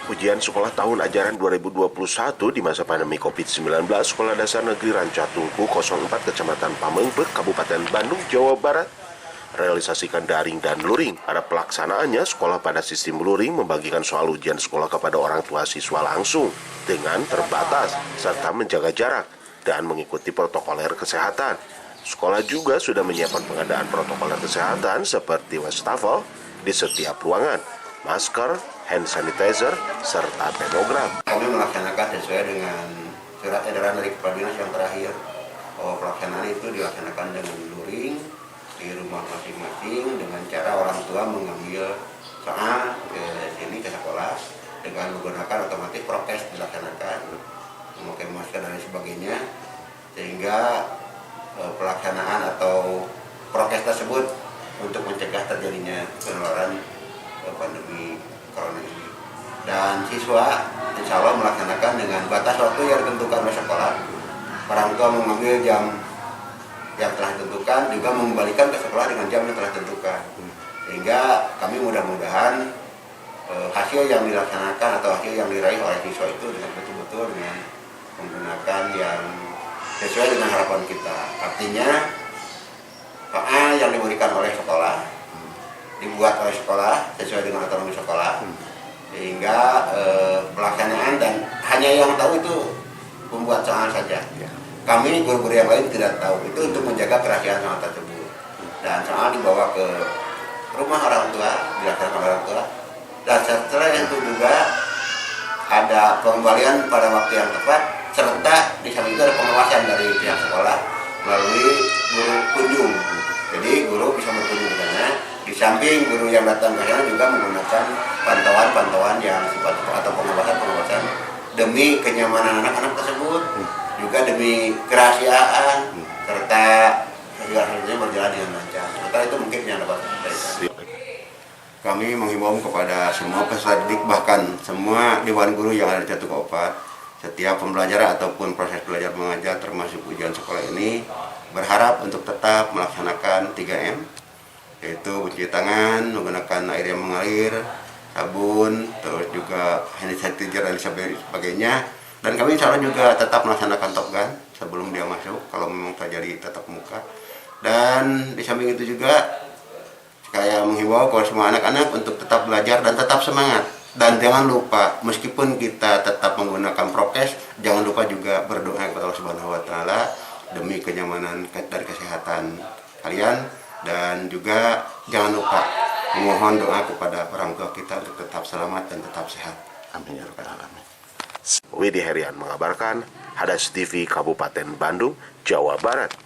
Ujian sekolah tahun ajaran 2021 di masa pandemi COVID-19, Sekolah Dasar Negeri Rancatungku 04 Kecamatan Pamengbek, Kabupaten Bandung, Jawa Barat, realisasikan daring dan luring. Pada pelaksanaannya, sekolah pada sistem luring membagikan soal ujian sekolah kepada orang tua siswa langsung dengan terbatas, serta menjaga jarak dan mengikuti protokoler kesehatan. Sekolah juga sudah menyiapkan pengadaan protokoler kesehatan seperti wastafel di setiap ruangan, masker, hand sanitizer, serta termogram. Kami melaksanakan sesuai dengan surat edaran dari Kepala Dinas yang terakhir. Pelaksanaan itu dilaksanakan dengan luring di rumah masing-masing dengan cara orang tua mengambil soal ke sini ke sekolah dengan menggunakan otomatis prokes dilaksanakan, memakai masker dan sebagainya, sehingga pelaksanaan atau prokes tersebut untuk mencegah terjadinya penularan pandemi corona ini. Dan siswa insya Allah melaksanakan dengan batas waktu yang ditentukan oleh sekolah. Orang tua mengambil jam yang telah ditentukan, juga mengembalikan ke sekolah dengan jam yang telah ditentukan. Sehingga kami mudah-mudahan hasil yang dilaksanakan atau hasil yang diraih oleh siswa itu dengan betul-betul dengan menggunakan yang sesuai dengan harapan kita. Artinya PA yang diberikan oleh sekolah dibuat oleh sekolah sesuai dengan otonomi sekolah, sehingga pelaksanaan dan hanya yang tahu itu pembuat soal saja. Kami guru-guru yang lain tidak tahu. Itu untuk menjaga kerahasiaan soal tersebut. Dan soal dibawa ke rumah orang tua, dilaksanakan orang tua. Dan setelah itu juga ada pengembalian pada waktu yang tepat, serta di samping itu ada pengawasan dari pihak sekolah melalui guru kunjung. Jadi guru bisa berkunjung ke sana. Di samping guru yang datang ke sana juga menggunakan pantauan-pantauan yang sifatnya atau pengawasan demi kenyamanan anak-anak tersebut, juga demi kerahasiaan, serta segala-galanya berjalan dengan lancar. Sementara itu mungkin yang dapat saya. Kami menghimbau kepada semua peserta didik, bahkan semua dewan guru yang ada di Catu Opat, setiap pembelajaran ataupun proses belajar mengajar termasuk ujian sekolah ini berharap untuk tetap melaksanakan 3M, yaitu mencuci tangan, menggunakan air yang mengalir, sabun, terus juga hand sanitizer dan sebagainya. Dan kami insya Allah juga tetap melaksanakan Top Gun sebelum dia masuk, kalau memang terjadi tatap muka. Dan di samping itu juga saya menghimbau kepada semua anak-anak untuk tetap belajar dan tetap semangat. Dan jangan lupa, meskipun kita tetap menggunakan prokes, jangan lupa juga berdoa kepada Allah Subhanahu wa Ta'ala demi kenyamanan dari kesehatan kalian. Dan juga jangan lupa memohon doa kepada orang tua kita untuk tetap selamat dan tetap sehat. Amin ya rabbal alamin. Widi Herian mengabarkan, Hadas TV Kabupaten Bandung, Jawa Barat.